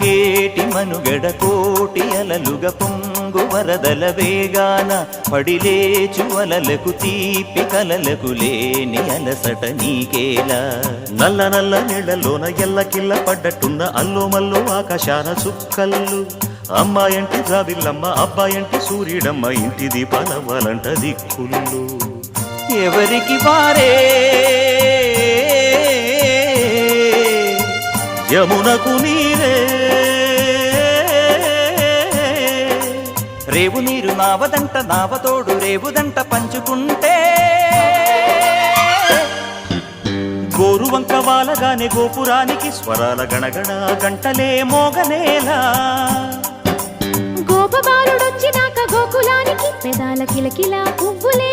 ఏటి మనుగడ కోటి అలలుగా పొంగు వరదల వేగాన పడిలేచు అలలకు తీపి కలలకు లేని అలసట నీకేలా నల్ల నల్ల నీళ్లలోన ఎల్లకిల్ల పడ్డట్టున్న అల్లో మల్లో ఆకాశాన చుక్కల్లు అమ్మాయంటి ద్రావిల్లమ్మ అబ్బాయంటి సూర్యుడమ్మ ఇంటి దీపాలవ్వాలంట దిక్కులు ఎవరికి వారే యమునకు నీరే రేవు నీరు నావదంట నావతోడు రేవుదంట పంచుకుంటే గోరువంక వాలగానే గోపురానికి స్వరాల గణగణ గంటలే మోగనేలా గోపబాలుడొచ్చినాక గోకులానికి పెదాల కిలకిల పువ్వులే